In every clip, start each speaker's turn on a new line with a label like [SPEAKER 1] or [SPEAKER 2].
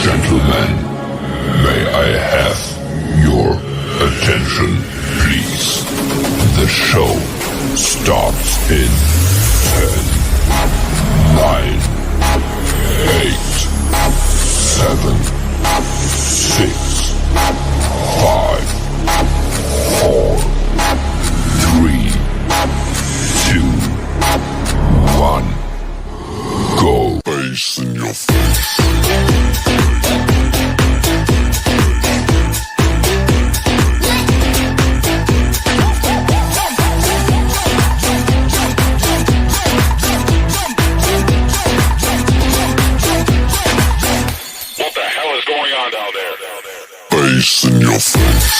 [SPEAKER 1] Gentlemen, may I have your attention, please? The show starts in 10, 9, 8, 7, 6, 5, 4, 3, 2, 1. Go. Face in your face. Face in your face.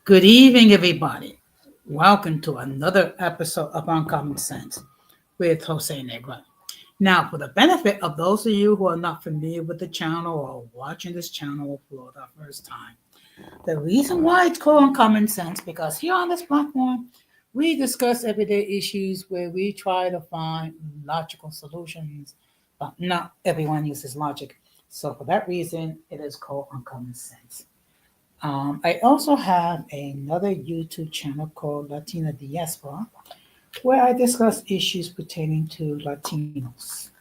[SPEAKER 2] Good evening, everybody. Welcome to another episode of Uncommon Sense with Jose Negra. Now, for the benefit of those of you who are not familiar with the channel or watching this channel for the first time, the reason why it's called Uncommon Sense because here on this platform, we discuss everyday issues where we try to find logical solutions, but not everyone uses logic. So, for that reason, it is called Uncommon Sense. I also have another YouTube channel called Latina Diaspora, where I discuss issues pertaining to Latinos.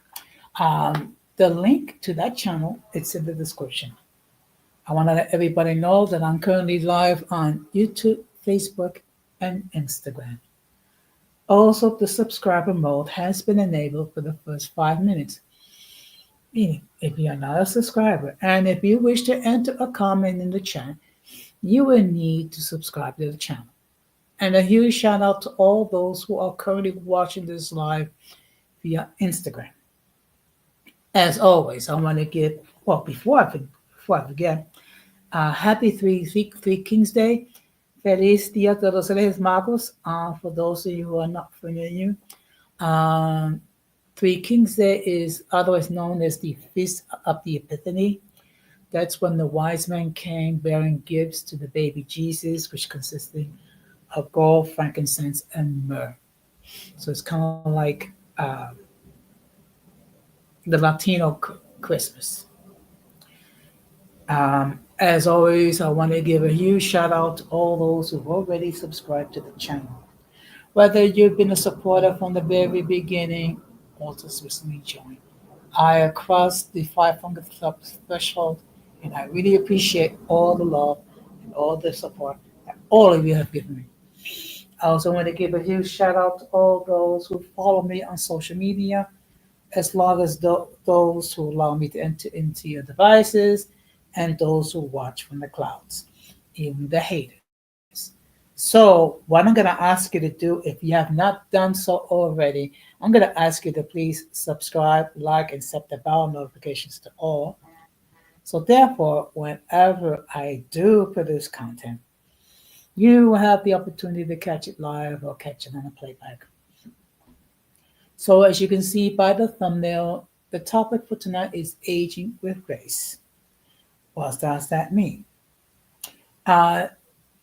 [SPEAKER 2] The link to that channel is in the description. I want to let everybody know that I'm currently live on YouTube, Facebook, and Instagram. Also, the subscriber mode has been enabled for the first 5 minutes. Meaning, if you're not a subscriber and if you wish to enter a comment in the chat, you will need to subscribe to the channel. And a huge shout out to all those who are currently watching this live via Instagram. As always, I want to give, well, before I forget, happy Three Kings Day. Feliz Dia de los Reyes Magos. For those of you who are not familiar, Three Kings Day is otherwise known as the Feast of the Epiphany. That's when the wise men came bearing gifts to the baby Jesus, which consisted of gold, frankincense, and myrrh. So it's kind of like the Latino Christmas. As always, I want to give a huge shout out to all those who've already subscribed to the channel. Whether you've been a supporter from the very beginning or just recently joined, I crossed the 500 club threshold, and I really appreciate all the love and all the support that all of you have given me. I also want to give a huge shout out to all those who follow me on social media, as long as those who allow me to enter into your devices and those who watch from the clouds, even the haters. So, what I'm going to ask you to do, if you have not done so already, I'm going to ask you to please subscribe, like, and set the bell notifications to all. So, therefore, whenever I do produce content, you will have the opportunity to catch it live or catch it on a playback. So, as you can see by the thumbnail, the topic for tonight is aging with grace. What does that mean? Uh,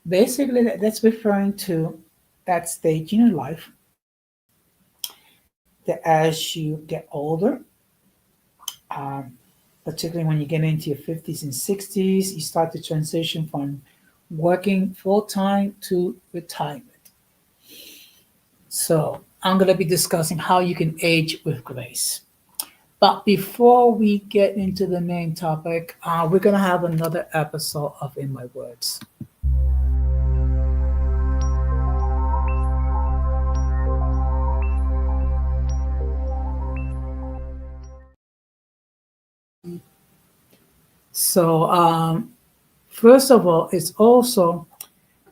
[SPEAKER 2] Basically, that's referring to that stage in your life that as you get older, um, particularly when you get into your 50s and 60s, you start to transition from working full time to retirement. So I'm going to be discussing how you can age with grace. But before we get into the main topic, we're going to have another episode of In My Words. So, first of all, it's also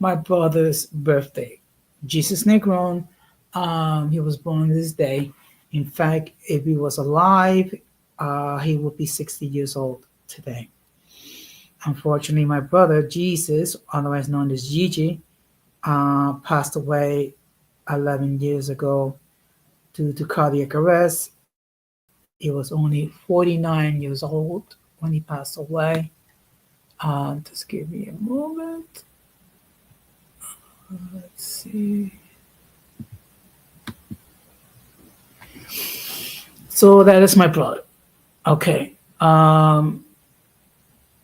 [SPEAKER 2] my brother's birthday. Jesus Negron, he was born this day. In fact, if he was alive, he would be 60 years old today. Unfortunately, my brother Jesus, otherwise known as Gigi, passed away 11 years ago due to cardiac arrest. He was only 49 years old when he passed away. Just give me a moment. Let's see. So that is my brother. Okay.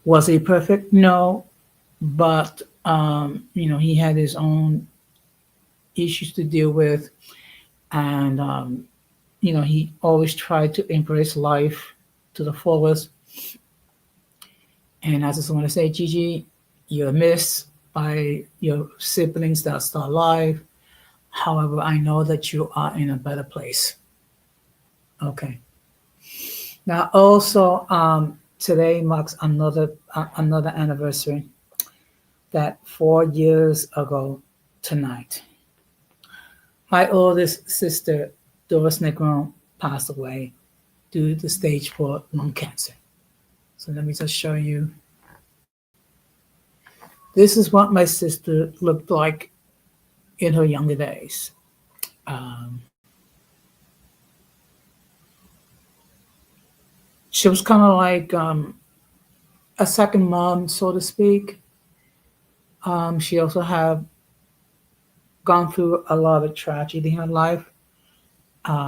[SPEAKER 2] Was he perfect? No, but he had his own issues to deal with, and he always tried to embrace life to the fullest. And I just want to say, Gigi, you're missed by your siblings that are still alive. However, I know that you are in a better place. Okay. Now, also, today marks another anniversary. That 4 years ago tonight, my oldest sister, Doris Negron, passed away due to stage 4 lung cancer. So let me just show you. This is what my sister looked like in her younger days. Um, she was kind of like a second mom, so to speak. She also had gone through a lot of tragedy in her life,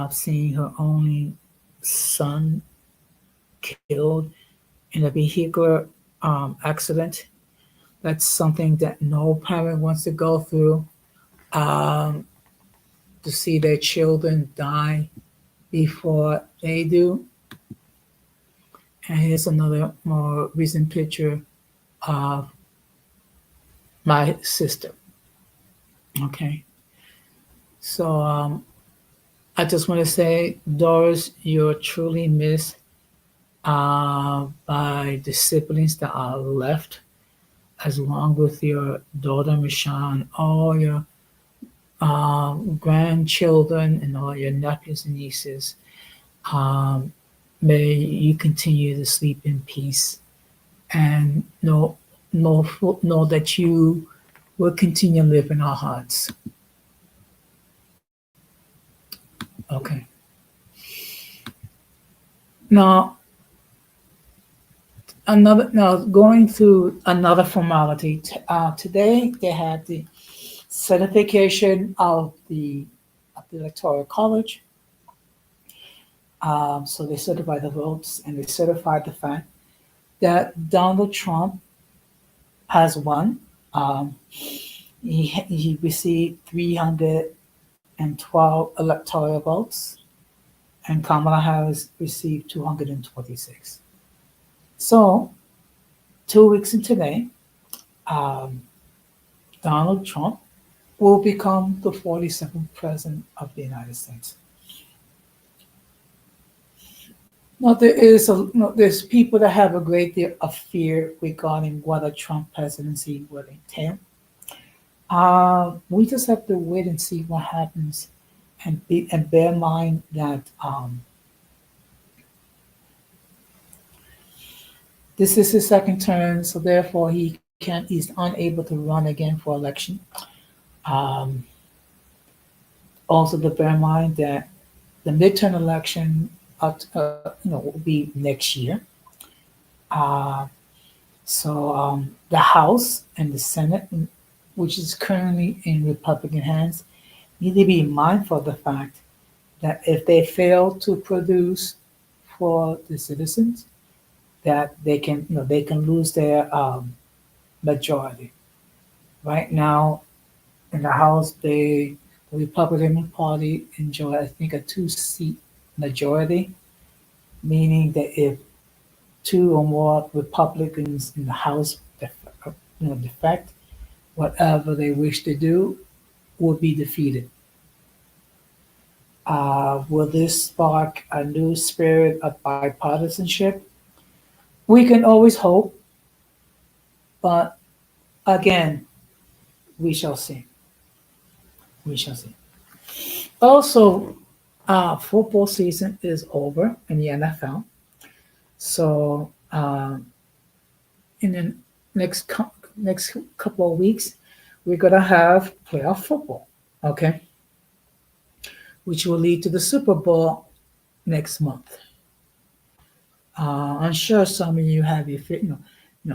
[SPEAKER 2] seeing her only son killed in a vehicular accident. That's something that no parent wants to go through. Um, to see their children die before they do. And here's another more recent picture of my sister. Okay. So I just want to say, Doris, you're truly missed by the siblings that are left, as long with your daughter Michonne, all your grandchildren, and all your nephews and nieces. Um, May you continue to sleep in peace, and know that you will continue to live in our hearts. Okay. Now, going through another formality. Today they had the certification of the Electoral College. So they certified the votes, and they certified the fact that Donald Trump has won. He received 312 electoral votes, and Kamala Harris received 226. So, 2 weeks from today, um, Donald Trump will become the 47th president of the United States. Now, there's people that have a great deal of fear regarding what a Trump presidency would entail. We just have to wait and see what happens, and bear in mind that this is his second term, so therefore he's unable to run again for election. Um, Also, to bear in mind that the midterm election, will be next year. Uh, so the House and the Senate, which is currently in Republican hands, need to be mindful of the fact that if they fail to produce for the citizens, that they can lose their majority. Right now in the House, the Republican Party enjoy, I think, a two-seat majority, meaning that if two or more Republicans in the House, defect, whatever they wish to do will be defeated. Will this spark a new spirit of bipartisanship? We can always hope, but again, we shall see. We shall see. Also, football season is over in the NFL. So, in the next couple of weeks, we're gonna have playoff football. Okay, which will lead to the Super Bowl next month. I'm sure some of you have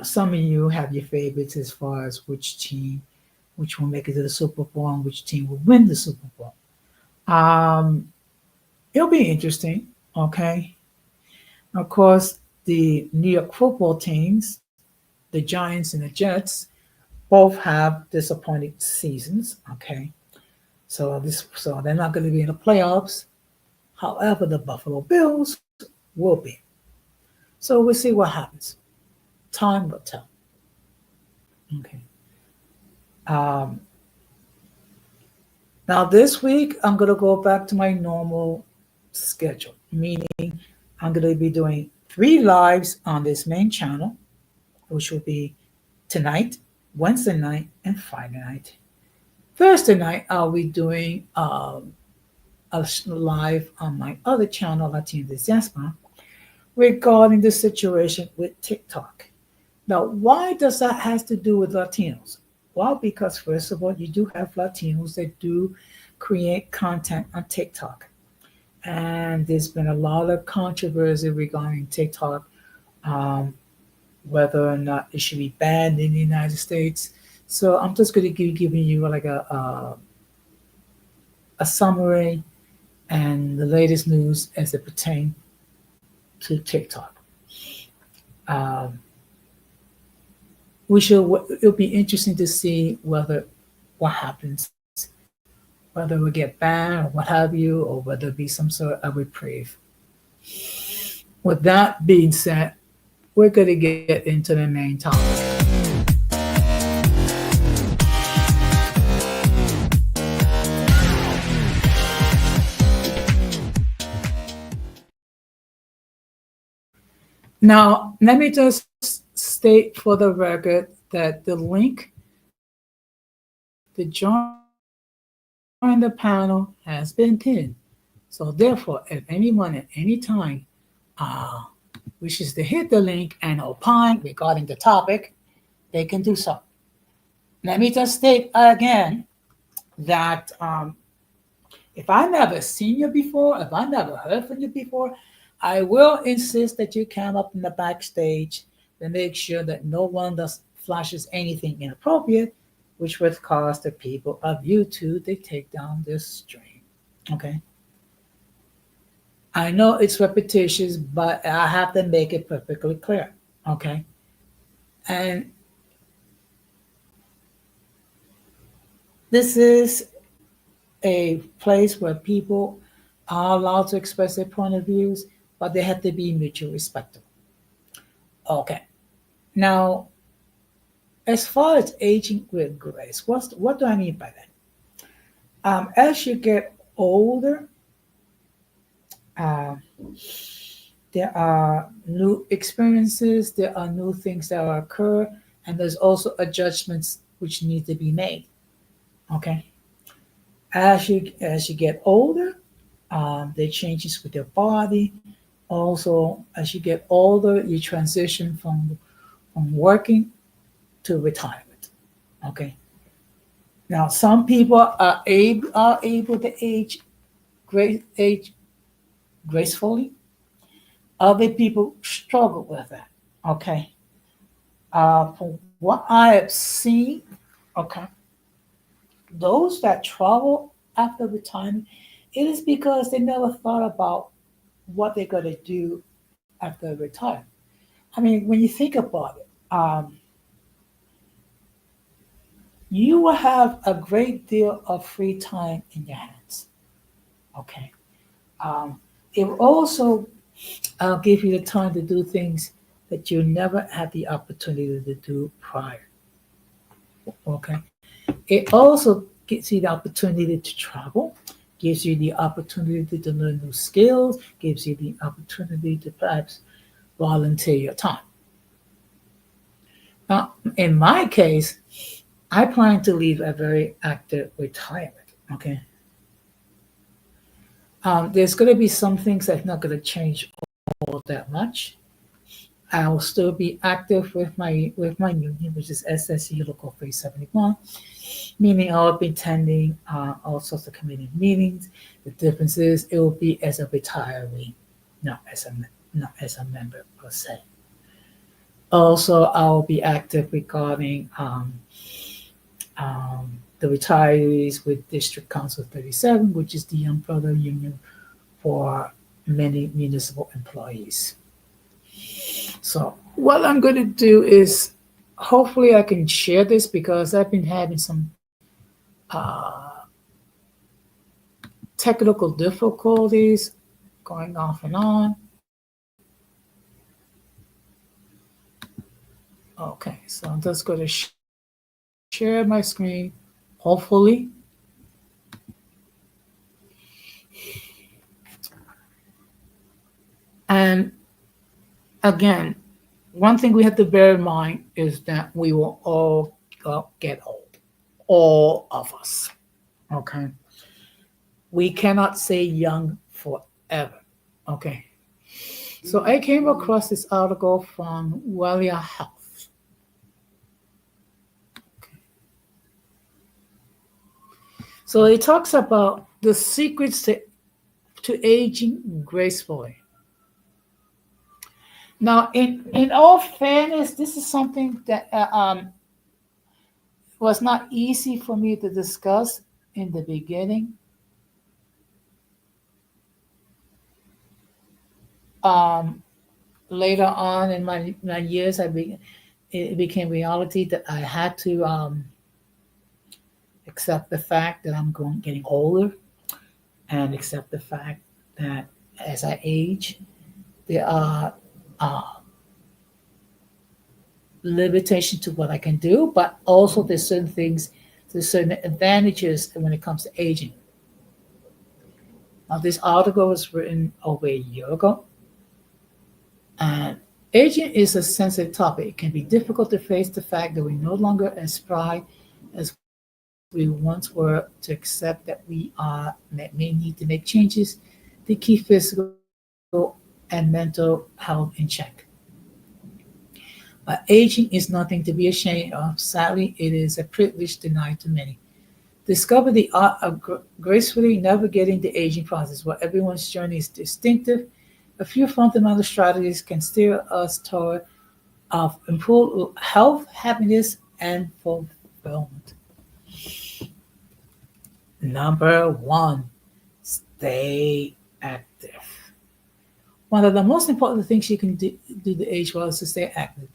[SPEAKER 2] some of you have your favorites as far as which will make it to the Super Bowl, and which team will win the Super Bowl. Um, it'll be interesting. Okay, of course, the New York football teams, the Giants and the Jets, both have disappointing seasons. Okay, so they're not going to be in the playoffs. However, the Buffalo Bills will be. So we'll see what happens. Time will tell. Okay. Um, Now this week I'm gonna go back to my normal schedule, meaning I'm gonna be doing three lives on this main channel, which will be tonight, Wednesday night, and Friday night. Thursday night I'll be doing a live on my other channel, Latina Diaspora, regarding the situation with TikTok. Now, why does that has to do with Latinos? Well, because first of all, you do have Latinos that do create content on TikTok. And there's been a lot of controversy regarding TikTok, um, whether or not it should be banned in the United States. So I'm just going to be giving you like a summary and the latest news as it pertains to TikTok. Um, we should. It'll be interesting to see whether what happens, whether we get banned or what have you, or whether it be some sort of reprieve. With that being said, we're going to get into the main topic. Now, let me just state for the record that the link to join the panel has been pinned. So, therefore, if anyone at any time wishes to hit the link and opine regarding the topic, they can do so. Let me just state again that if I never seen you before, if I never heard from you before, I will insist that you come up in the backstage to make sure that no one does flashes anything inappropriate, which would cause the people of YouTube to take down this stream. Okay. I know it's repetitious, but I have to make it perfectly clear. Okay. And this is a place where people are allowed to express their point of views, but they have to be mutually respectful. Okay. Now, as far as aging with grace, what do I mean by that? As you get older, uh, there are new experiences, there are new things that will occur, and there's also adjustments which need to be made. Okay. As you get older, there are changes with your body. Also, as you get older, you transition from working to retirement. Okay. Now, some people are able to age gracefully. Other people struggle with that. Okay. From what I have seen, okay, those that travel after retirement, it is because they never thought about what they're going to do after retirement. I mean, when you think about it, you will have a great deal of free time in your hands. Okay. Um, it will also give you the time to do things that you never had the opportunity to do prior. Okay. It also gives you the opportunity to travel, gives you the opportunity to learn new skills, gives you the opportunity to perhaps volunteer your time. Now, in my case, I plan to leave a very active retirement. Okay. There's going to be some things that's not going to change all that much. I'll still be active with my union, which is SSU Local 371, meaning I'll be attending all sorts of committee meetings. The difference is it will be as a retiree, not as a not as a member per se. Also, I'll be active regarding the retirees with District Council 37, which is the umbrella union for many municipal employees. So what I'm going to do is hopefully I can share this because I've been having some uh, technical difficulties going off and on. Okay, so I'm just going to share my screen, hopefully. And again, one thing we have to bear in mind is that we will all get old, all of us. Okay, we cannot say young forever. Okay, so I came across this article from Walia Health. Okay. So it talks about the secrets to aging gracefully. Now, in all fairness, this is something that was not easy for me to discuss in the beginning. Um, Later on in my years, it became reality that I had to accept the fact that getting older and accept the fact that as I age, there are uh, limitations to what I can do, but also there's certain advantages when it comes to aging. Now, this article was written over a year ago, and aging is a sensitive topic. It can be difficult to face the fact that we're no longer as spry as we once were, to accept that we may need to make changes to keep physical and mental health in check. But aging is nothing to be ashamed of. Sadly, it is a privilege denied to many. Discover the art of gracefully navigating the aging process, where everyone's journey is distinctive. A few fundamental strategies can steer us toward improved health, happiness, and fulfillment. Number one, stay active. One of the most important things you can do to age well is to stay active.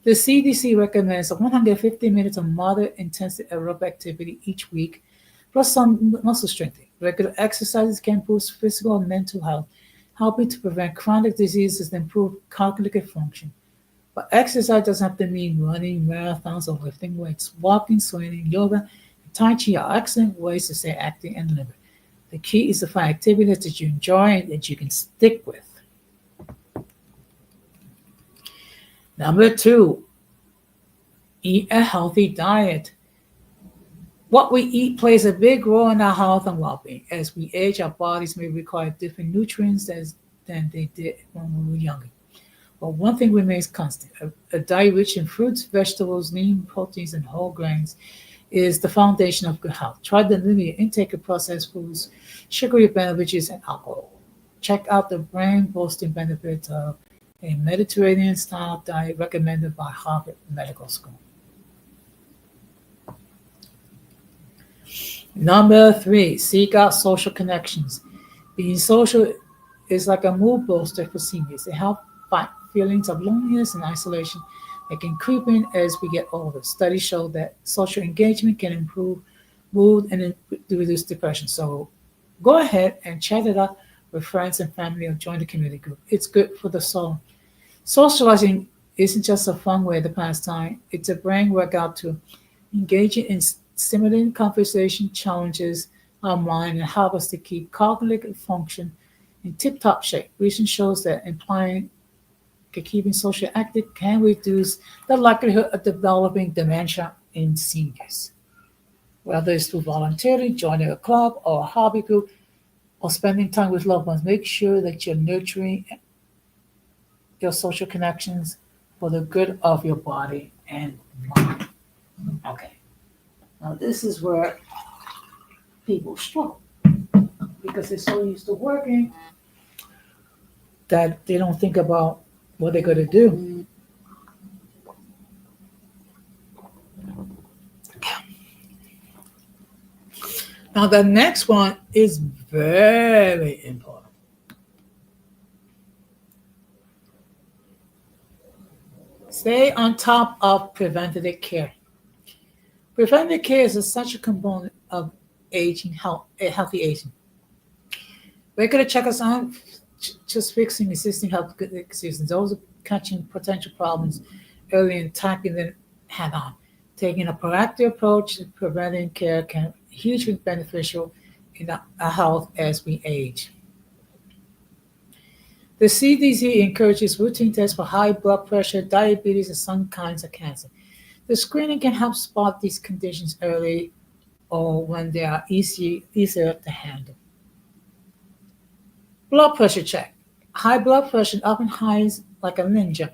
[SPEAKER 2] The CDC recommends 150 minutes of moderate intensity aerobic activity each week, plus some muscle strengthening. Regular exercises can boost physical and mental health, helping to prevent chronic diseases and improve cognitive function. But exercise doesn't have to mean running marathons or lifting weights. Walking, swimming, yoga, and Tai Chi are excellent ways to stay active and live. The key is to find activities that you enjoy and that you can stick with. Number two, eat a healthy diet. What we eat plays a big role in our health and well-being. As we age, our bodies may require different nutrients than they did when we were younger. But one thing remains constant. A diet rich in fruits, vegetables, lean proteins, and whole grains is the foundation of good health. Try to limit your intake of processed foods, sugary beverages, and alcohol. Check out the brain-boosting benefits of a Mediterranean-style diet recommended by Harvard Medical School. Number three, seek out social connections. Being social is like a mood booster for seniors. It helps fight feelings of loneliness and isolation It can creep in as we get older. Studies show that social engagement can improve mood and reduce depression. So go ahead and chat it up with friends and family or join the community group. It's good for the soul. Socializing isn't just a fun way to pass time, it's a brain workout to engage in stimulating conversation challenges our mind and help us to keep cognitive function in tip-top shape. Research shows that implying keeping social active can reduce the likelihood of developing dementia in seniors. Whether it's through volunteering, joining a club or a hobby group, or spending time with loved ones, make sure that you're nurturing your social connections for the good of your body and mind. Okay, now this is where people struggle because they're so used to working that they don't think about what they're going to do. Now, the next one is very important. Stay on top of preventative care. Preventative care is such a component of aging, healthy aging. Regular checkups aren't just fixing existing health conditions; those are catching potential problems early and tackling them head on. Taking a proactive approach to preventing care can be hugely beneficial in our health as we age. The CDC encourages routine tests for high blood pressure, diabetes, and some kinds of cancer. The screening can help spot these conditions early or when they are easier to handle. Blood pressure check. High blood pressure often hides like a ninja,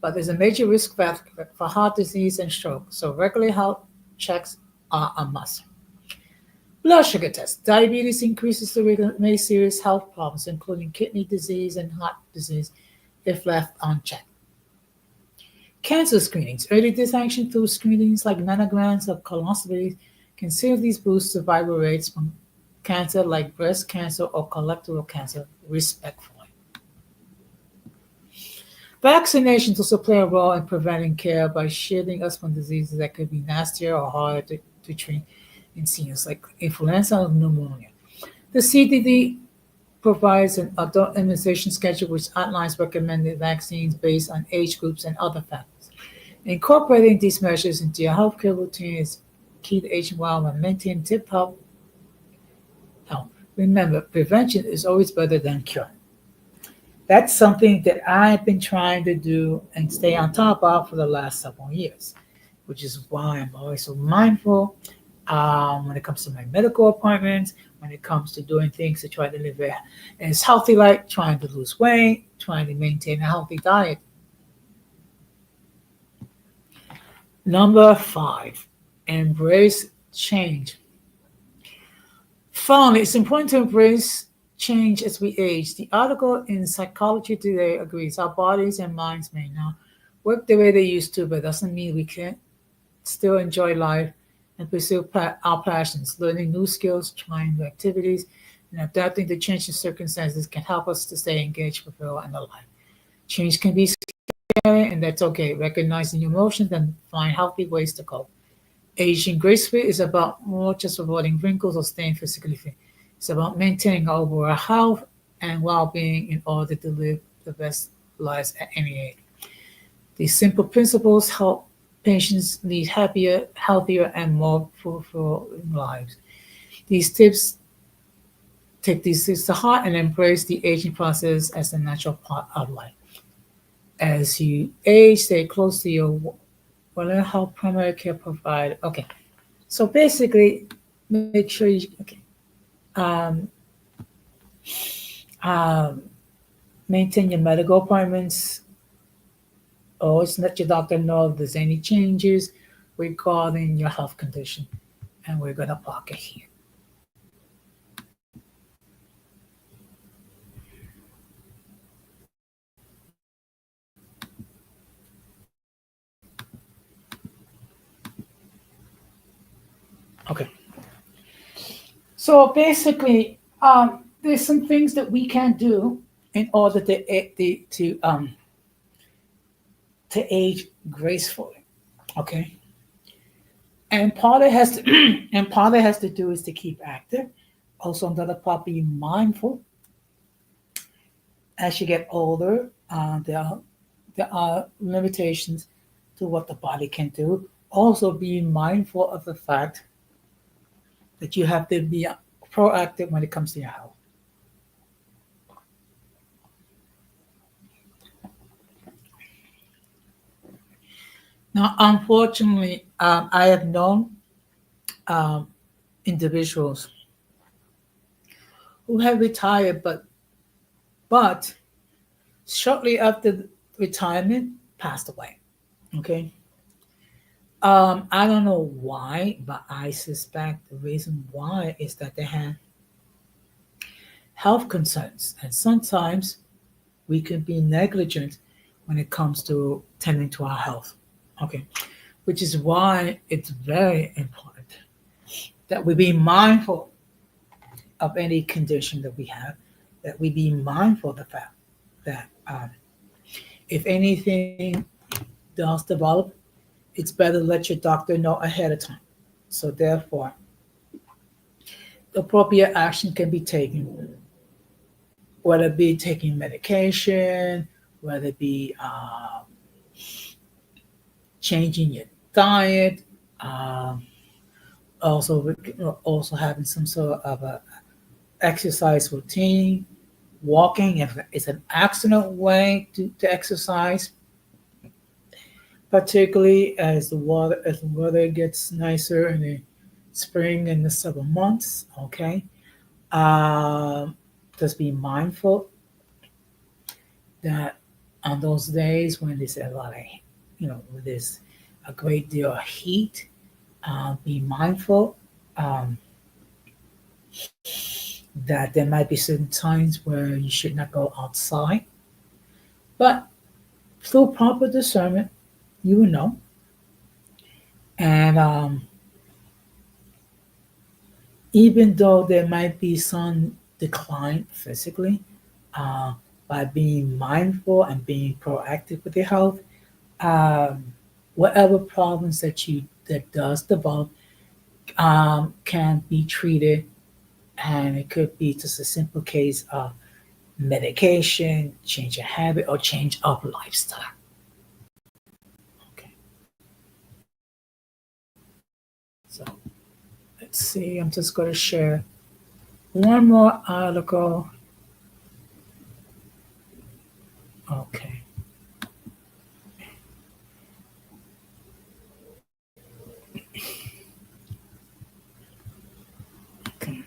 [SPEAKER 2] but there's a major risk factor for heart disease and stroke, so regular health checks are a must. Blood sugar test. Diabetes increases the risk of many serious health problems, including kidney disease and heart disease, if left unchecked. Cancer screenings. Early detection through screenings like mammograms or colonoscopies can seriously boost survival rates from cancer like breast cancer or colorectal cancer, respectively. Vaccinations also play a role in preventing care by shielding us from diseases that could be nastier or harder to treat in seniors, like influenza or pneumonia. The CDD provides an adult immunization schedule which outlines recommended vaccines based on age groups and other factors. Incorporating these measures into your healthcare routine is key to aging well and maintaining tip-top health. Remember, prevention is always better than cure. That's something that I've been trying to do and stay on top of for the last several years, which is why I'm always so mindful when it comes to my medical appointments, when it comes to doing things to try to live as healthy, like trying to lose weight, trying to maintain a healthy diet. Number 5, embrace change. Finally, it's important to embrace change as we age. The article in Psychology Today agrees our bodies and minds may not work the way they used to, but doesn't mean we can't still enjoy life and pursue our passions. Learning new skills, trying new activities, and adapting to changing circumstances can help us to stay engaged, fulfilled, and alive. Change can be scary, and that's okay. Recognizing your emotions and find healthy ways to cope. Aging gracefully is about more just avoiding wrinkles or staying physically fit. It's about maintaining overall health and well-being in order to live the best lives at any age. These simple principles help patients lead happier, healthier, and more fulfilling lives. These tips take these tips to heart and embrace the aging process as a natural part of life. As you age, stay close to your whatever health primary care provider. Okay, so basically, make sure you um, um, maintain your medical appointments. Always let your doctor know if there's any changes regarding your health condition. And we're going to park it here. Okay. So basically, there's some things that we can do in order to to age gracefully. Okay. And part it has to and part it has to do is to keep active. Also, another part, be mindful as you get older. There are limitations to what the body can do. Also, be mindful of the fact that you have to be proactive when it comes to your health. Now, unfortunately, I have known um, individuals who have retired, but shortly after retirement, passed away. Okay. I don't know why, but I suspect the reason why is that they have health concerns, and sometimes we can be negligent when it comes to tending to our health. Okay, which is why it's very important that we be mindful of any condition that we have, that we be mindful of the fact that if anything does develop, it's better to let your doctor know ahead of time. So therefore, appropriate action can be taken, whether it be taking medication, whether it be changing your diet, um, also having some sort of a exercise routine, walking if it's an excellent way to exercise, particularly as the weather gets nicer in the spring and the summer months. Okay, um, just be mindful that on those days when there's a lot of, when there's a great deal of heat, be mindful um, that there might be certain times where you should not go outside, but through proper discernment, you will know. And even though there might be some decline physically, uh, by being mindful and being proactive with your health, um, whatever problems that does develop can be treated, and it could be just a simple case of medication, change of habit, or change of lifestyle. Okay, so let's see. I'm just going to share one more article. Okay. Okay.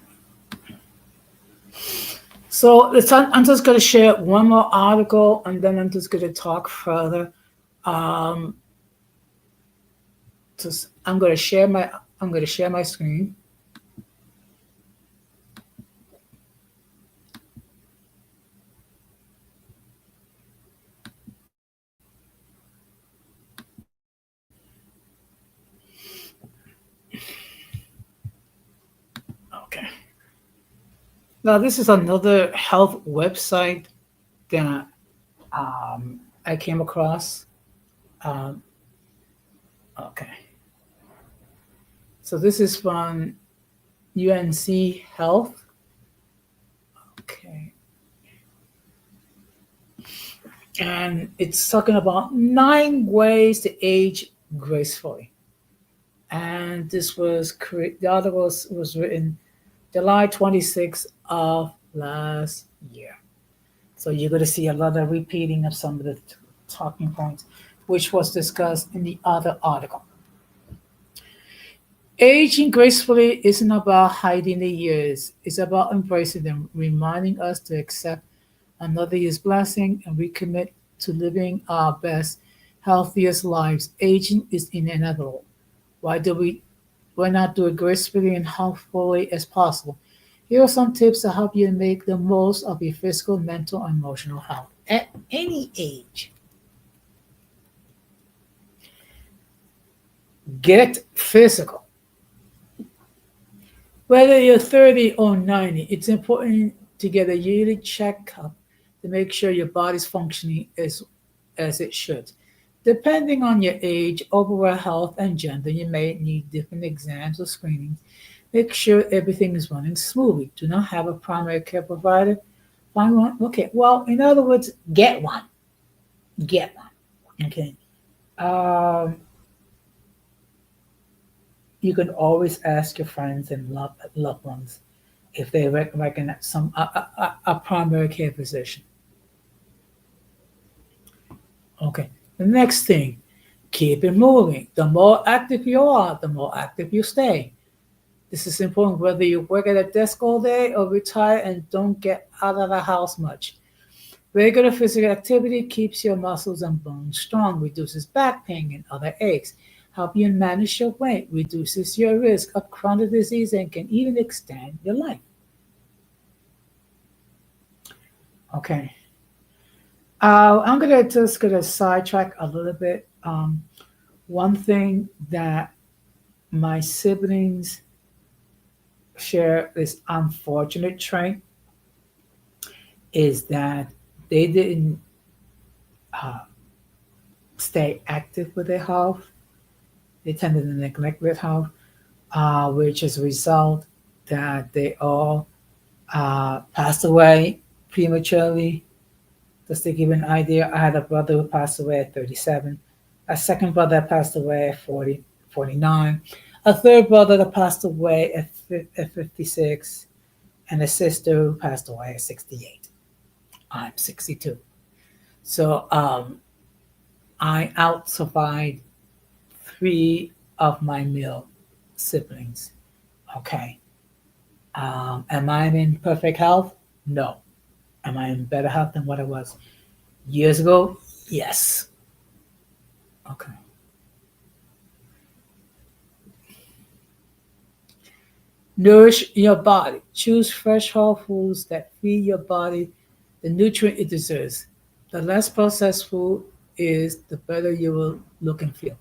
[SPEAKER 2] So I'm just going to share one more article, and then I'm just going to talk further. Um, I'm going to share my screen. Okay. Now this is another health website that I came across. Um, okay. So this is from UNC Health. Okay. And it's talking about 9 ways to age gracefully. And the article was written July 26th of last year. So you're going to see a lot of repeating of some of the talking points, which was discussed in the other article. Aging gracefully isn't about hiding the years, it's about embracing them, reminding us to accept another year's blessing and recommit to living our best, healthiest lives. Aging is inevitable. Why do we why not do it gracefully and healthfully as possible? Here are some tips to help you make the most of your physical, mental, and emotional health at any age. Get physical. Whether you're 30 or 90, it's important to get a yearly checkup to make sure your body's functioning as it should. Depending on your age, overall health, and gender, you may need different exams or screenings. Make sure everything is running smoothly. Do not have a primary care provider. Find one. Okay. Well, in other words, get one. Get one. Okay. Um, you can always ask your friends and loved ones if they recognize a primary care physician. Okay. The next thing, keep it moving. The more active you are, the more active you stay. This is important whether you work at a desk all day or retire and don't get out of the house much. Regular physical activity keeps your muscles and bones strong, reduces back pain and other aches, help you manage your weight, reduces your risk of chronic disease, and can even extend your life. Okay. I'm gonna sidetrack a little bit. One thing that my siblings share this unfortunate trait is that they didn't uh, stay active with their health. They tended to neglect their health, which is a result that they all passed away prematurely. Just to give you an idea, I had a brother who passed away at 37, a second brother that passed away at 40, 49, a third brother that passed away at 56, and a sister who passed away at 68. I'm 62. So I out survived three of my male siblings. Okay. Am I in perfect health? No. Am I in better health than what I was years ago? Yes. Okay. Nourish your body. Choose fresh whole foods that feed your body the nutrient it deserves. The less processed food is, the better you will look and feel.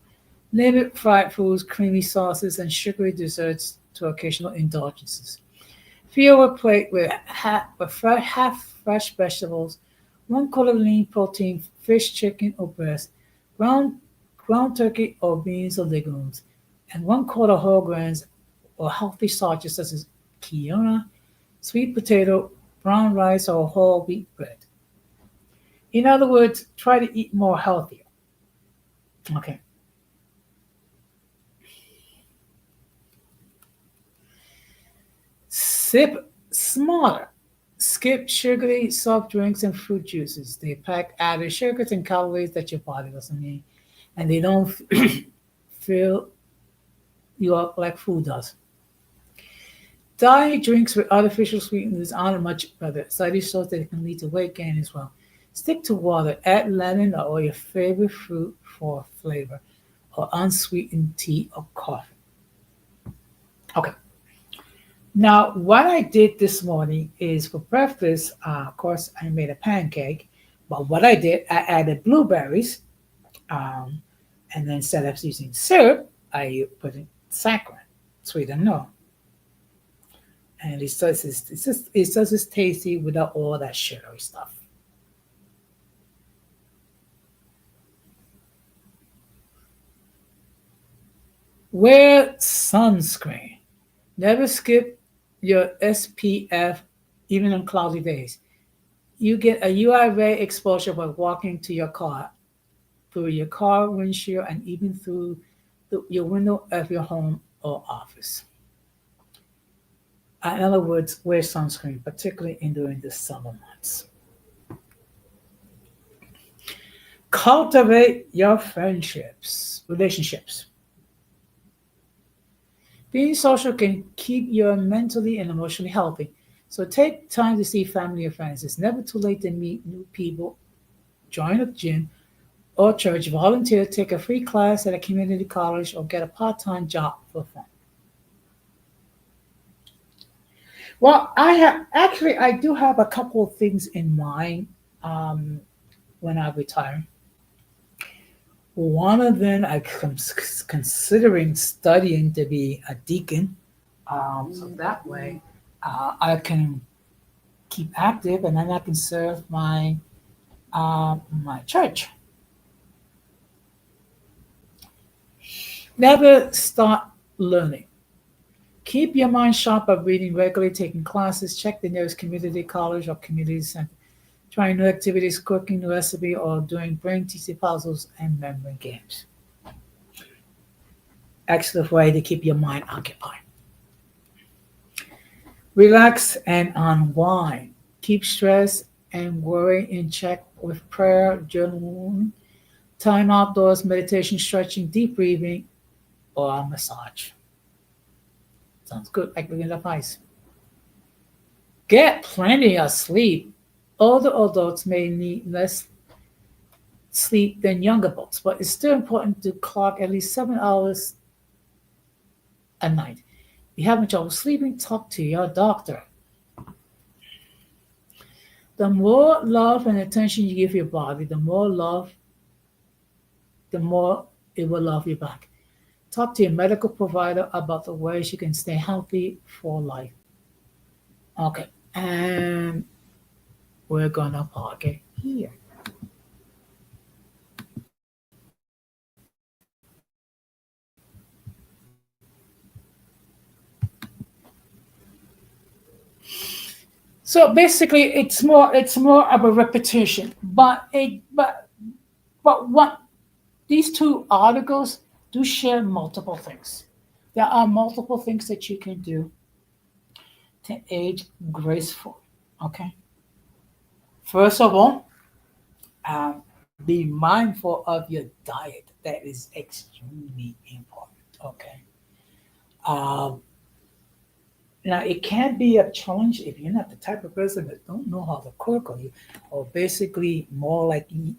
[SPEAKER 2] Limit fried foods, creamy sauces, and sugary desserts to occasional indulgences. Fill a plate with half fresh vegetables, one quarter lean protein, fish, chicken, or breast, ground, ground turkey or beans or legumes, and one quarter whole grains or healthy starches such as quinoa, sweet potato, brown rice, or whole wheat bread. In other words, try to eat more healthier. Okay. Sip smarter. Skip sugary soft drinks and fruit juices. They pack added sugars and calories that your body doesn't need, and they don't fill you up like food does. Diet drinks with artificial sweeteners aren't much better. Studies show that it can lead to weight gain as well. Stick to water. Add lemon or your favorite fruit for flavor, or unsweetened tea or coffee. Okay. Now, what I did this morning is for breakfast, of course, I made a pancake. But what I did, I added blueberries, um, and then instead of using syrup, I put in saccharin, sweet and no. And it's tasty without all that sugary stuff. Wear sunscreen. Never skip your SPF even on cloudy days. You get a UV exposure by walking to your car, through your car windshield, and even through your window of your home or office. In other words, wear sunscreen, particularly in during the summer months. Cultivate your relationships. Being social can keep you mentally and emotionally healthy. So take time to see family or friends. It's never too late to meet new people, join a gym or church, volunteer, take a free class at a community college, or get a part-time job for fun. Well, I do have a couple of things in mind um, when I retire. One of them I'm considering studying to be a deacon, so that way I can keep active, and then I can serve my church. Never stop learning. Keep your mind sharp by reading regularly, taking classes, check the nearest community college or community center, trying new activities, cooking new recipe, or doing brain teasing puzzles and memory games. Excellent way to keep your mind occupied. Relax and unwind. Keep stress and worry in check with prayer, journaling, time outdoors, meditation, stretching, deep breathing, or a massage. Sounds good, like we're gonna ice. Get plenty of sleep. Older adults may need less sleep than younger adults, but it's still important to clock at least 7 hours a night. If you're having trouble sleeping, talk to your doctor. The more love and attention you give your body, the more it will love you back. Talk to your medical provider about the ways you can stay healthy for life. Okay, and we're gonna park it here. So basically, it's more of a repetition, but what these two articles do share multiple things. There are multiple things that you can do to age graceful. Okay, first of all, be mindful of your diet. That is extremely important. Okay. Um, Now it can be a challenge if you're not the type of person that don't know how to cook, or basically more like you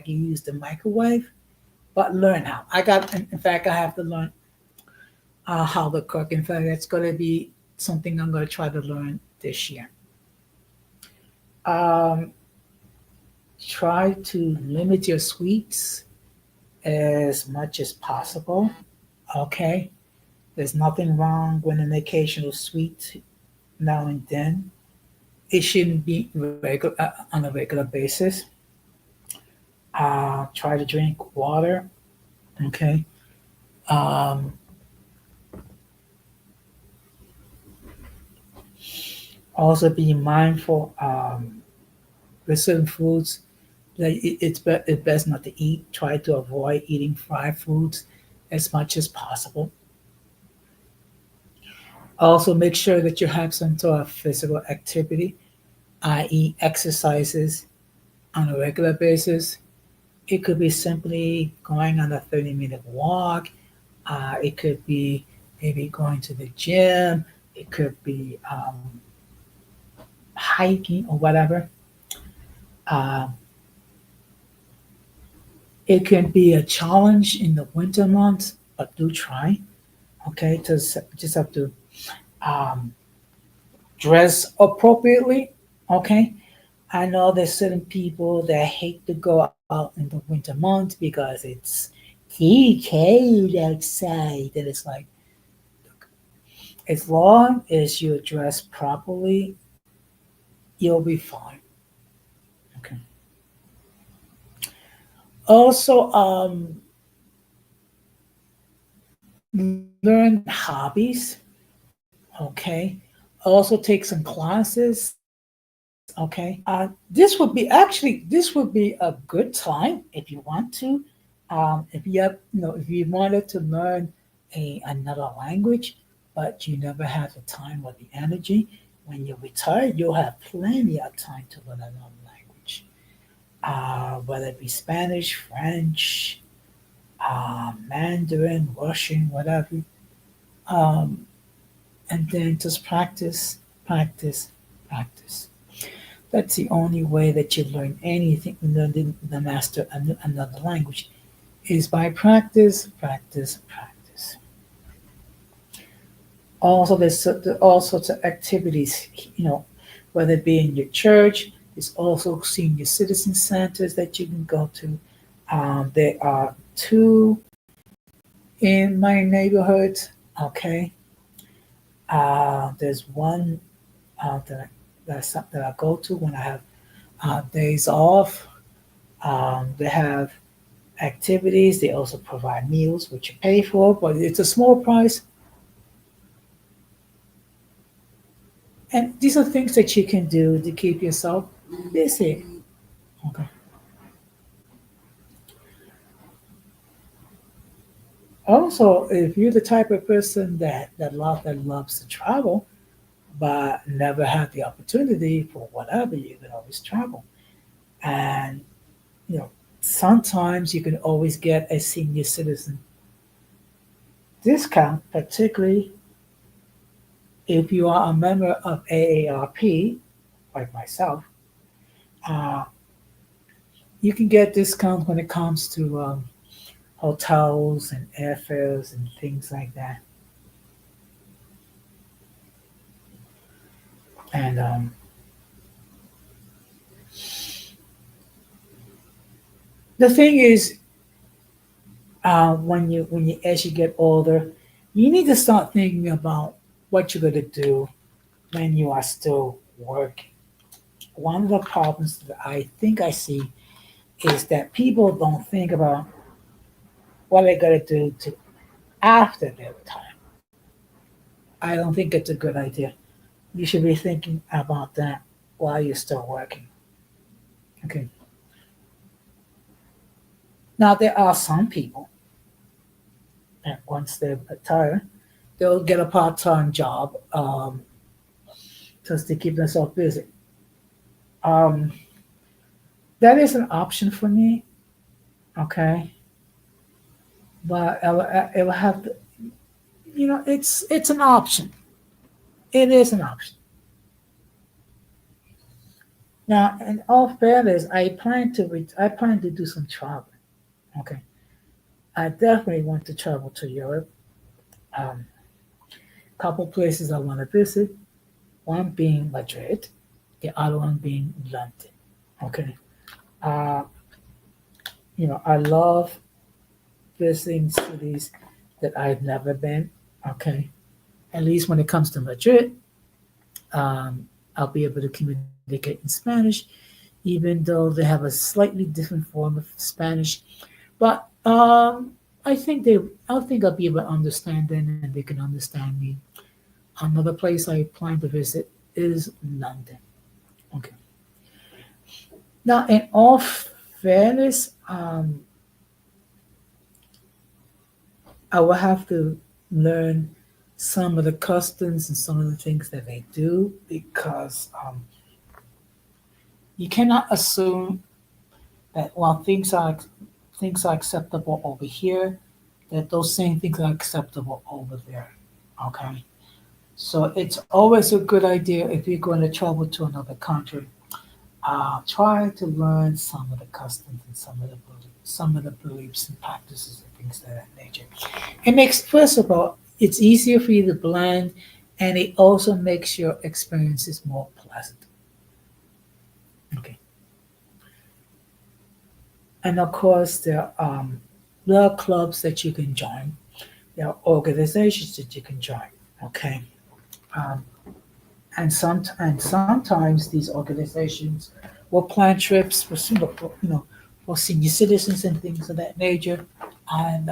[SPEAKER 2] use the microwave. But learn how. In fact, I have to learn how to cook. In fact, it's going to be something I'm going to try to learn this year. Um, Try to limit your sweets as much as possible. Okay, there's nothing wrong with an occasional sweet now and then. It shouldn't be on a regular basis. Try to drink water. Okay. Um, Also be mindful with certain foods that it's best not to eat. Try to avoid eating fried foods as much as possible. Also, make sure that you have some sort of physical activity, i.e., exercises on a regular basis. It could be simply going on a 30-minute walk. It could be maybe going to the gym. It could be hiking or whatever. Uh, it can be a challenge in the winter months, but do try. Okay, just have to um, dress appropriately. Okay, I know there's certain people that hate to go out in the winter months because it's too cold outside. And it's like, as long as you dress properly, you'll be fine. Okay. Also, learn hobbies. Okay. Also, take some classes. Okay. This would be a good time if you want to. If you wanted to learn another language, but you never have the time or the energy. When you're retired, you'll have plenty of time to learn another language, whether it be Spanish, French, Mandarin, Russian, whatever. Um, and then just practice, practice, practice. That's the only way that you learn anything, learn the master another language, is by practice, practice, practice. Also, there are all sorts of activities, whether it be in your church. There's also senior citizen centers that you can go to. There are two in my neighborhood. Okay, there's one that I go to when I have days off. They have activities. They also provide meals, which you pay for, but it's a small price. And these are things that you can do to keep yourself busy. Okay. Also, if you're the type of person that loves to travel, but never had the opportunity for whatever, you can always travel. And you know, sometimes you can always get a senior citizen discount, particularly if you are a member of AARP, like myself. Uh, you can get discounts when it comes to hotels and airfares and things like that. And the thing is, when you as you get older, you need to start thinking about what you're going to do when you are still working. One of the problems that I think I see is that people don't think about what they're going to do to after their retire. I don't think it's a good idea. You should be thinking about that while you're still working. Okay. Now there are some people that once they retire, they'll get a part-time job just to keep themselves busy. Um, that is an option for me. Okay, but it will have to, it's an option. It is an option. Now, in all fairness, I plan to do some traveling. Okay, I definitely want to travel to Europe. Um, Couple places I want to visit. One being Madrid, the other one being London. Okay, uh, I love visiting cities that I've never been. Okay, at least when it comes to Madrid, I'll be able to communicate in Spanish, even though they have a slightly different form of Spanish. But I think I'll be able to understand them, and they can understand me. Another place I plan to visit is London. Okay. Now, in all fairness, I will have to learn some of the customs and some of the things that they do because you cannot assume that while things are acceptable over here, that those same things are acceptable over there. Okay. So it's always a good idea if you're going to travel to another country. Try to learn some of the customs and some of the beliefs and practices and things of that nature. It makes first of all, it's easier for you to blend, and it also makes your experiences more pleasant. Okay, and of course there are clubs that you can join. There are organizations that you can join. Okay, um, and sometimes these organizations will plan trips for Singapore, for senior citizens and things of that nature. And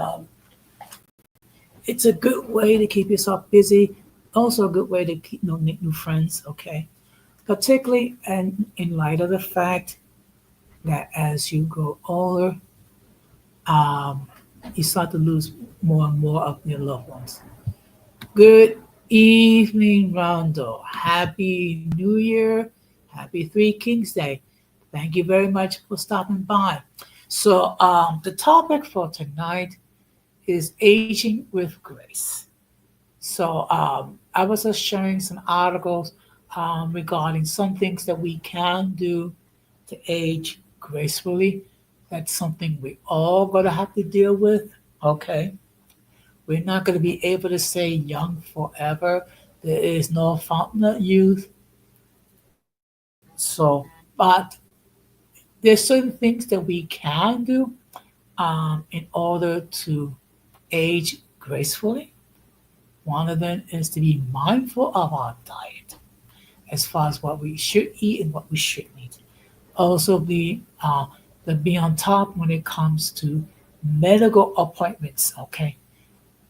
[SPEAKER 2] it's a good way to keep yourself busy. Also, a good way to make new friends. Okay, particularly and in light of the fact that as you grow older, um, you start to lose more and more of your loved ones. Good evening, Rondo. Happy New Year. Happy Three Kings Day. Thank you very much for stopping by. So, the topic for tonight is aging with grace. So, I was just sharing some articles regarding some things that we can do to age gracefully. That's something we all gonna have to deal with. Okay, we're not gonna be able to stay young forever. There is no fountain of youth. So, but there's certain things that we can do in order to age gracefully. One of them is to be mindful of our diet as far as what we should eat and what we shouldn't eat. Also, be to be on top when it comes to medical appointments. Okay,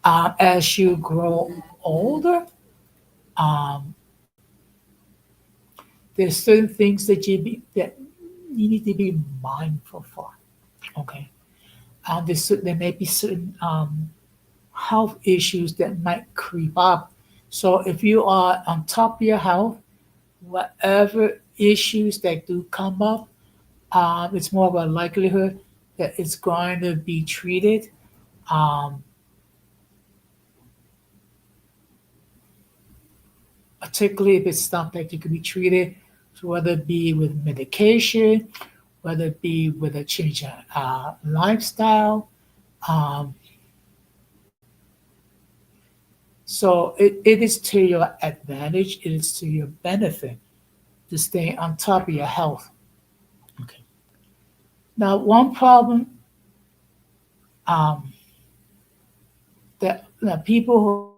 [SPEAKER 2] as you grow older, um, there's certain things that you need to be mindful for. Okay, there may be certain health issues that might creep up. So if you are on top of your health, whatever issues that do come up, it's more of a likelihood that it's going to be treated. Um, Particularly if it's stuff that you can be treated, so whether it be with medication, whether it be with a change of lifestyle. Um, so it is to your advantage, it is to your benefit to stay on top of your health. Okay. Now, one problem um, that people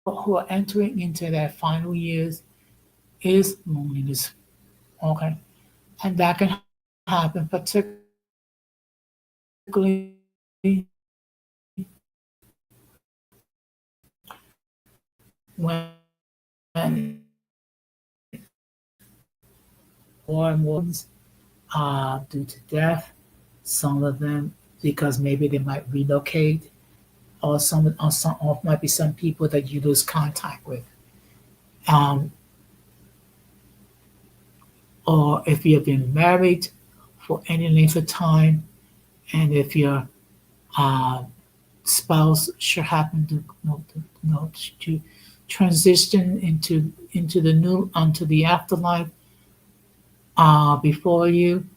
[SPEAKER 2] who are entering into their final years is loneliness. Okay. And that can happen particularly when more and more due to death, some of them because maybe they might relocate, or might be some people that you lose contact with. Um, or if you've been married for any length of time, and if your uh, spouse should happen to, to transition into the new onto the afterlife before you,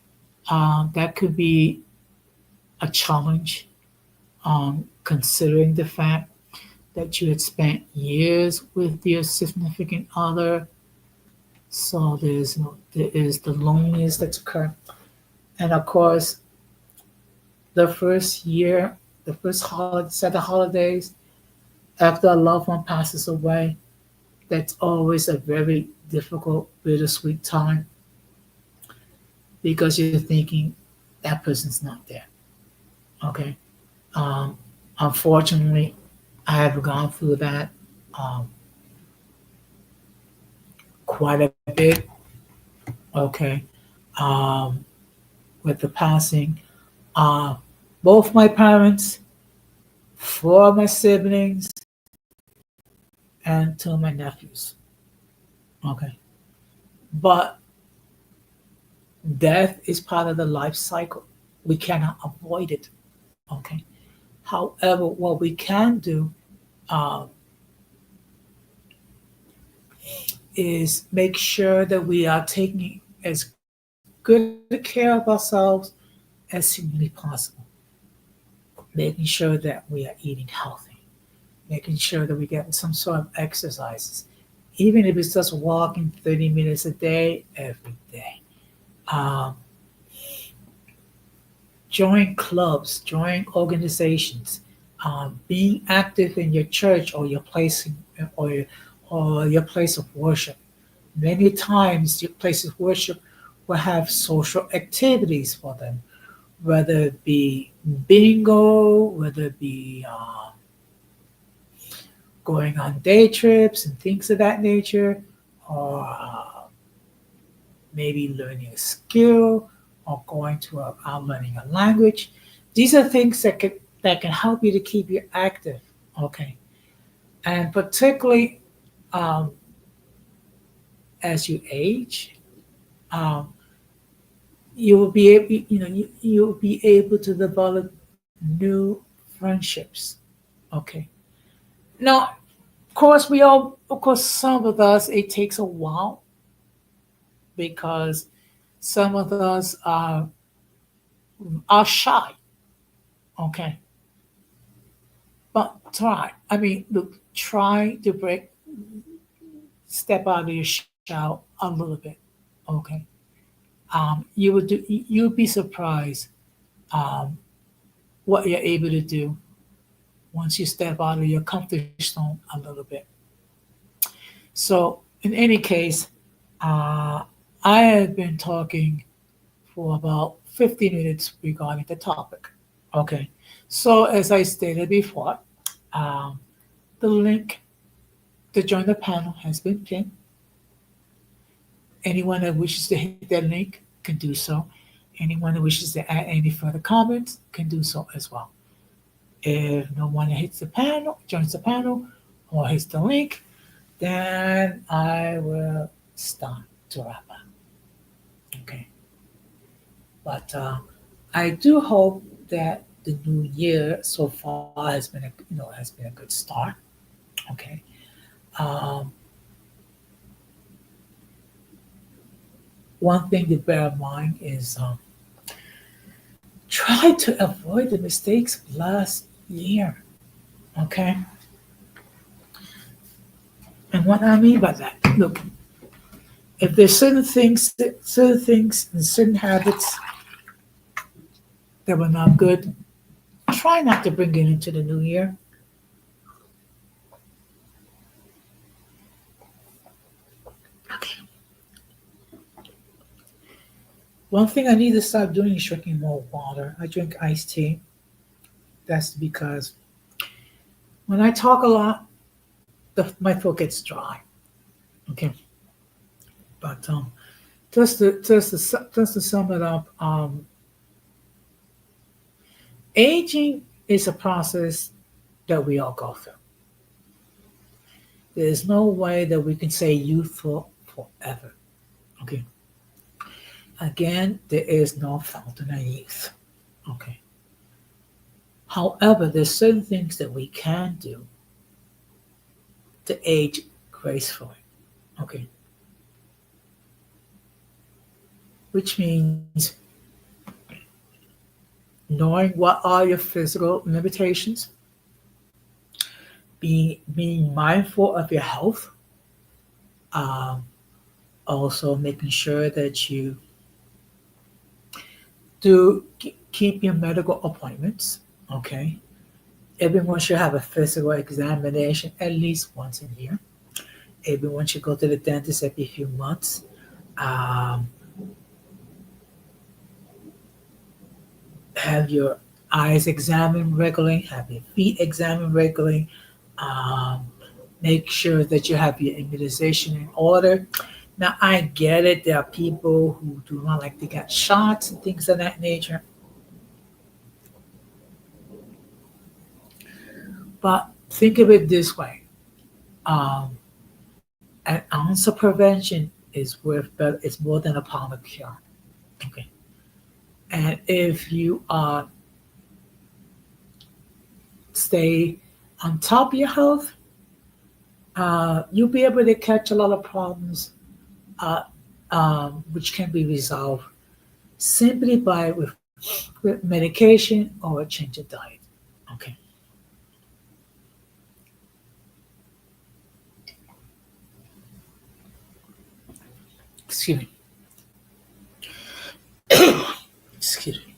[SPEAKER 2] that could be a challenge, considering the fact that you had spent years with your significant other. So there is the loneliness that's occurred, and of course, the first year, the first set of holidays after a loved one passes away, that's always a very difficult, bittersweet time because you're thinking that person's not there. Okay. Um, Unfortunately, I have gone through that um, quite a bit. Okay. Um, with the passing, uh, both my parents, four of my siblings, and two of my nephews. Okay. But death is part of the life cycle. We cannot avoid it. Okay. However, what we can do um, is make sure that we are taking as good care of ourselves as humanly possible, making sure that we are eating healthy, making sure that we get some sort of exercises, even if it's just walking 30 minutes a day, every day. Um, Join clubs, join organizations, being active in your church or your or your, or your place of worship. Many times, your place of worship will have social activities for them, whether it be bingo, whether it be going on day trips and things of that nature, or maybe learning a skill or going to learning a language. These are things that can help you to keep you active. Okay, and particularly um, as you age, um, you will be able, you'll be able to develop new friendships. Okay, now of course of course, some of us it takes a while because some of us are shy. Okay, but try. I mean, look, try to step out of your shell a little bit. Okay, you'll be surprised um, what you're able to do once you step out of your comfort zone a little bit. So, in any case, uh, I have been talking for about 15 minutes regarding the topic. Okay. So as I stated before, um, the link to join the panel has been pinned. Anyone that wishes to hit that link can do so. Anyone that wishes to add any further comments can do so as well. If no one hits the panel, joins the panel, or hits the link, then I will start to wrap up. Okay. But I do hope that the new year so far has been a good start. Okay. Um, One thing to bear in mind is try to avoid the mistakes of last year. Okay. And what I mean by that, look, if there's certain things and certain habits that were not good, try not to bring it into the new year. Okay. One thing I need to stop doing is drinking more water. I drink iced tea. That's because when I talk a lot, my throat gets dry. Okay. But just to sum it up, aging is a process that we all go through. There's no way that we can say youthful forever. Okay. Again, there is no fountain of youth. Okay. However, there's certain things that we can do to age gracefully. Okay. Which means knowing what are your physical limitations, being mindful of your health, um, also making sure that you do keep your medical appointments. Okay. Everyone should have a physical examination at least once a year. Everyone should go to the dentist every few months. Um, have your eyes examined regularly, have your feet examined regularly. Um, Make sure that you have your immunization in order. Now, I get it. There are people who do not like to get shots and things of that nature. But think of it this way. Um, an ounce of prevention is worth better. It's more than a pound of cure. Okay. And if you stay on top of your health, you'll be able to catch a lot of problems, uh, which can be resolved simply by with medication or a change of diet. Okay. Excuse me. Excuse me.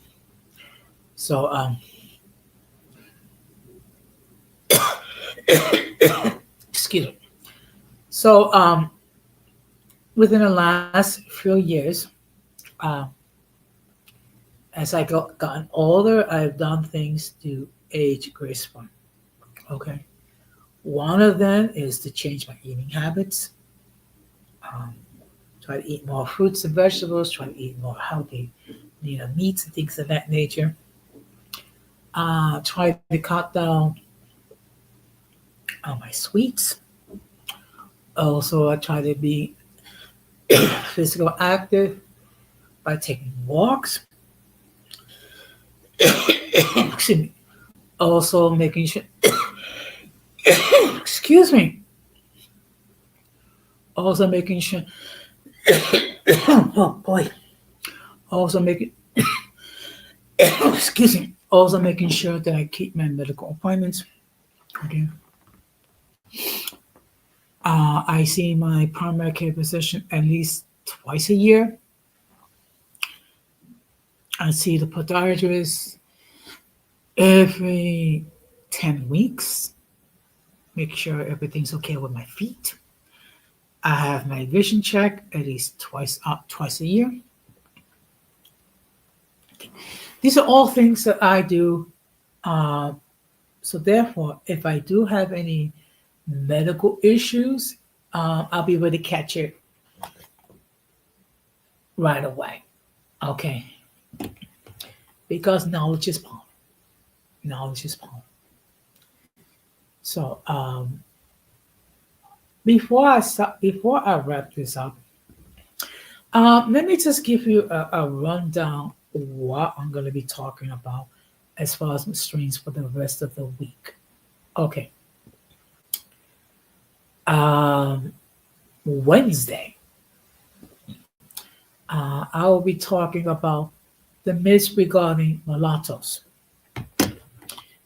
[SPEAKER 2] So excuse me. So within the last few years, uh, as I gotten older, I've done things to age gracefully. Okay. One of them is to change my eating habits. Um, Try to eat more fruits and vegetables. Try to eat more healthy, meats and things of that nature. Try to cut down on my sweets. Also, I try to be physical active by taking walks. Excuse me. Also, making sure. Excuse me. Also, making sure. Oh boy. Also making. Excuse me. Also making sure that I keep my medical appointments. Okay. I see my primary care physician at least twice a year. I see the podiatrist every 10 weeks. Make sure everything's okay with my feet. I have my vision check at least twice a year. These are all things that I do. Uh, so therefore, if I do have any medical issues, I'll be able to catch it right away. Okay, because knowledge is power. Knowledge is power. So before I wrap this up, let me just give you a rundown what I'm going to be talking about as far as streams for the rest of the week. Okay. Um, Wednesday, I will be talking about the myths regarding mulattoes.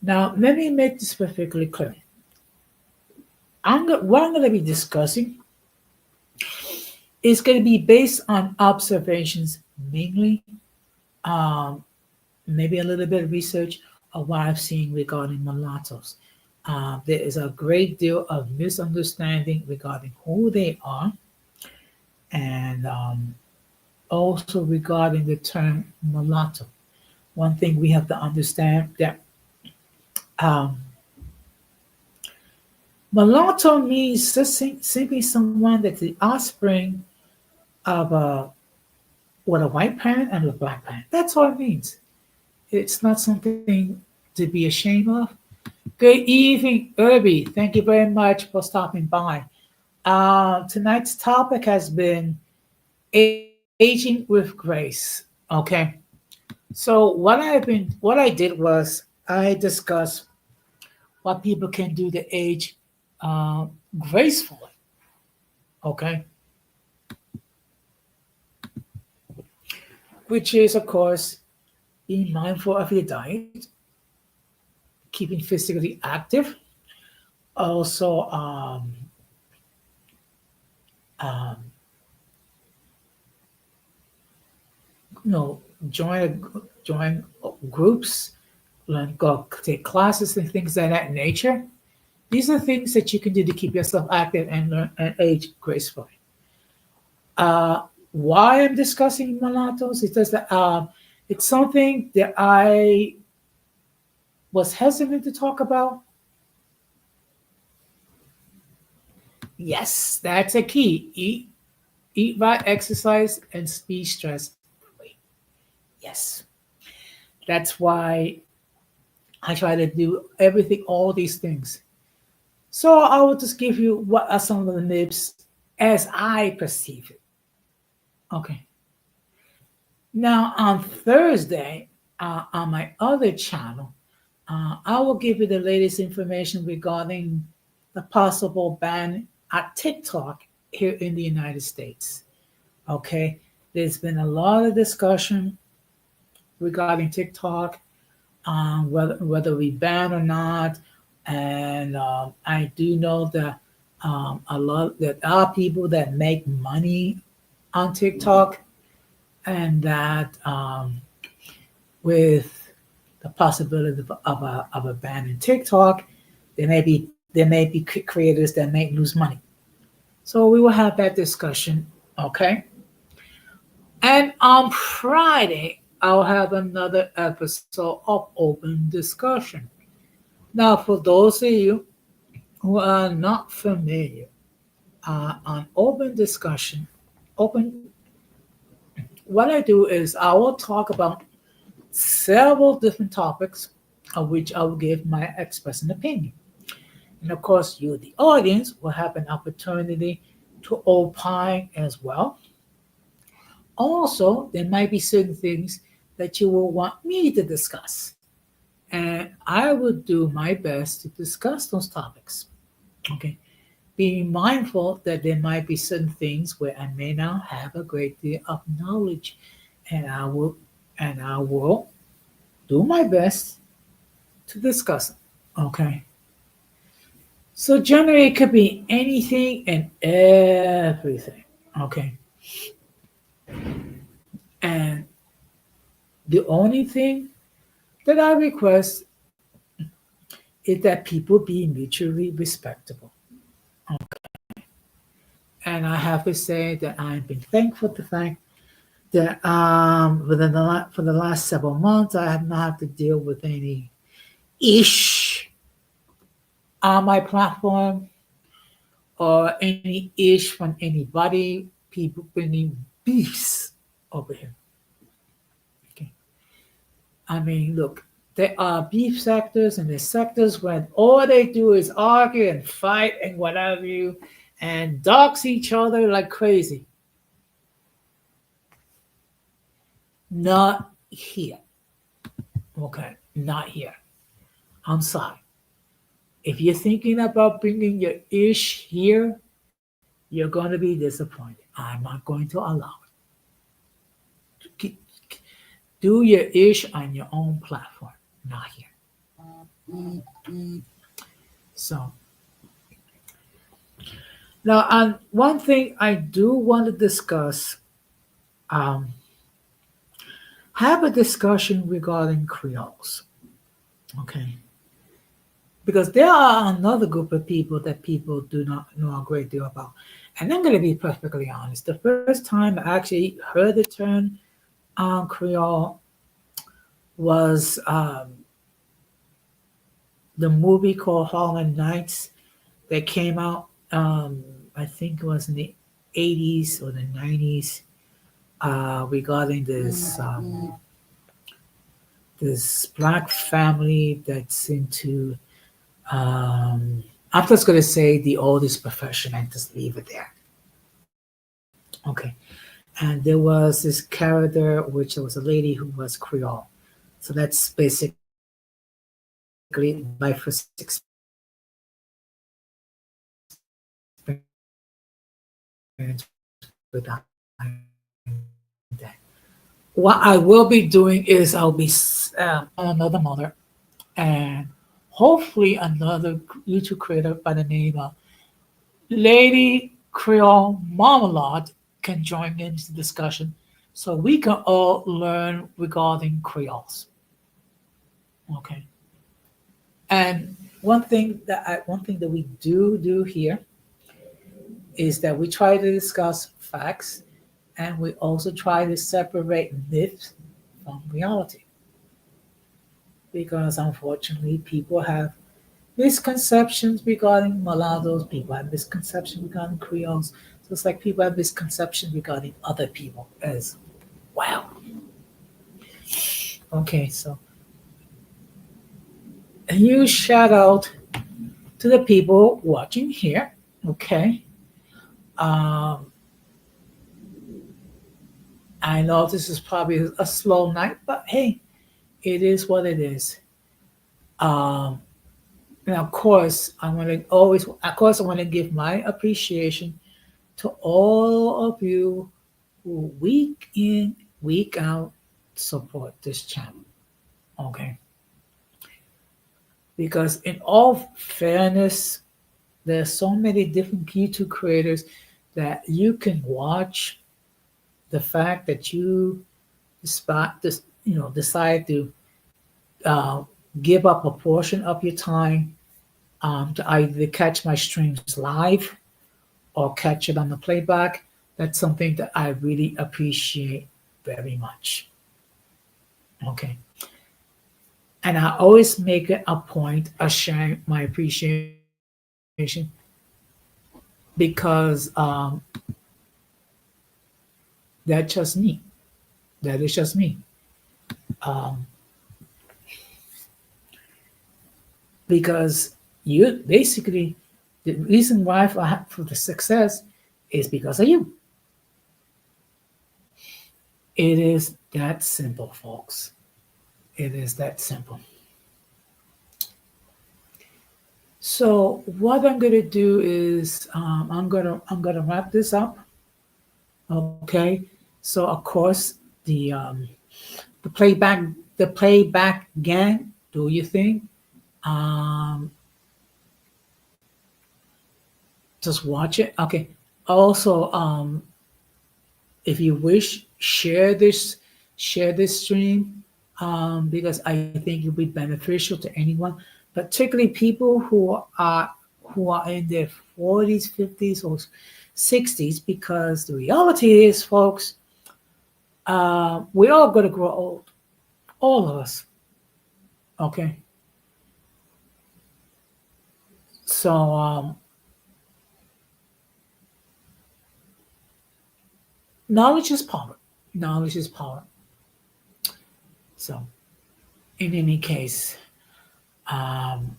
[SPEAKER 2] Now, let me make this perfectly clear. What I'm going to be discussing is going to be based on observations, mainly, um, maybe a little bit of research of what I've seen regarding mulattoes. There is a great deal of misunderstanding regarding who they are, and also regarding the term mulatto. One thing we have to understand that um, mulatto means just simply someone that's the offspring of with a white parent and a black parent. That's all it means. It's not something to be ashamed of. Good evening, Irby. Thank you very much for stopping by. Tonight's topic has been aging with grace. Okay. So what I did was I discussed what people can do to age uh, gracefully. Okay, which is of course being mindful of your diet, keeping physically active, also um, you know join groups, learn go take classes and things of that nature. These are things that you can do to keep yourself active and learn and age gracefully. Why I'm discussing mulattoes is just that it's something that I was hesitant to talk about. Yes, that's a key. Eat right, exercise, and be stress free. Yes, that's why I try to do everything, all these things. So I will just give you what are some of the myths as I perceive it. Okay. Now on Thursday, on my other channel, I will give you the latest information regarding the possible ban at TikTok here in the United States. Okay, there's been a lot of discussion regarding TikTok, whether we ban or not, and I do know that a lot that are people that make money on TikTok, and that with the possibility of a ban in TikTok, there may be creators that may lose money. So we will have that discussion, okay? And on Friday, I'll have another episode of Open Discussion. Now, for those of you who are not familiar, on Open Discussion, open what I do is I will talk about several different topics of which I will give my express an opinion. And of course, you, the audience, will have an opportunity to opine as well. Also, there might be certain things that you will want me to discuss. And I will do my best to discuss those topics. Okay. Being mindful that there might be certain things where I may not have a great deal of knowledge. And I will do my best to discuss it. Okay. So generally it could be anything and everything. Okay. And the only thing that I request is that people be mutually respectable. Okay. And I have to say that I've been thankful to that for the last several months, I have not had to deal with any ish on my platform or any ish from anybody. People bringing beefs over here. Okay. I mean, look, there are beef sectors and there's sectors when all they do is argue and fight and whatever you and dox each other like crazy. Not here. Okay, not here. I'm sorry. If you're thinking about bringing your ish here, you're going to be disappointed. I'm not going to allow it. Do your ish on your own platform, not here. So now, one thing I do want to discuss, um, have a discussion regarding Creoles. Okay, because there are another group of people that people do not know a great deal about. And I'm going to be perfectly honest. The first time I actually heard the term Creole was the movie called Harlem Nights that came out, I think it was in the 80s or the 90s, regarding this black family that's into I'm just going to say the oldest profession and just leave it there. Okay. And there was this character, which was a lady who was Creole. So that's basically my first experience with that. What I will be doing is I'll be another mother and hopefully another YouTube creator by the name of Lady Creole Marmalade can join into the discussion so we can all learn regarding Creoles. Okay. And one thing that we do here is that we try to discuss facts and we also try to separate myths from reality. Because unfortunately people have misconceptions regarding mulattoes, people have misconceptions regarding Creoles, just like people have misconceptions regarding other people as well. Okay, so a huge shout out to the people watching here. Okay. Um, I know this is probably a slow night, but hey, it is what it is. Um, and of course, I want to give my appreciation to all of you who week in, week out support this channel. Okay. Because in all fairness, there's so many different YouTube creators that you can watch. The fact that you decide to uh, give up a portion of your time to either catch my streams live or catch it on the playback, that's something that I really appreciate very much. Okay. And I always make it a point of sharing my appreciation because that's just me. That is just me. Um, because you basically, the reason why for the success is because of you. It is that simple, folks. It is that simple. So what I'm going to do is I'm gonna wrap this up. Okay. So of course the playback gang. Do you think? Um, just watch it. Okay. Also, if you wish, share this stream because I think it'll be beneficial to anyone, particularly people who are in their 40s, 50s, or 60s. Because the reality is, folks, We're all going to grow old, all of us. Okay, so knowledge is power. Knowledge is power. So, in any case, um,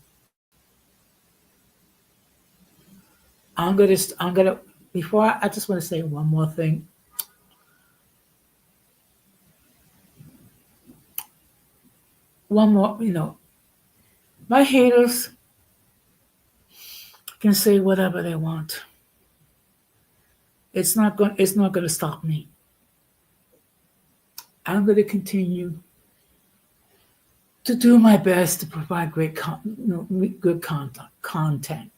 [SPEAKER 2] I'm gonna. Before I just want to say one more thing. One more, my haters can say whatever they want. It's not going to stop me. I'm going to continue to do my best to provide good content.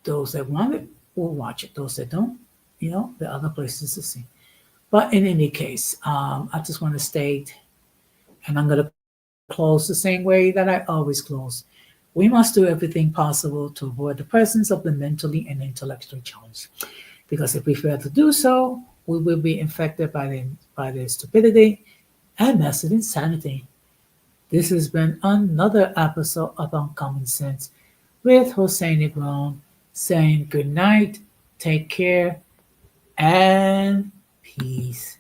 [SPEAKER 2] Those that want it will watch it. Those that don't, there are other places to see. But in any case, I just want to state, and I'm going to close the same way that I always close. We must do everything possible to avoid the presence of the mentally and intellectually challenged. Because if we fail to do so, we will be infected by the stupidity and massive insanity. This has been another episode of Uncommon Sense with Jose Negron saying good night, take care, and peace.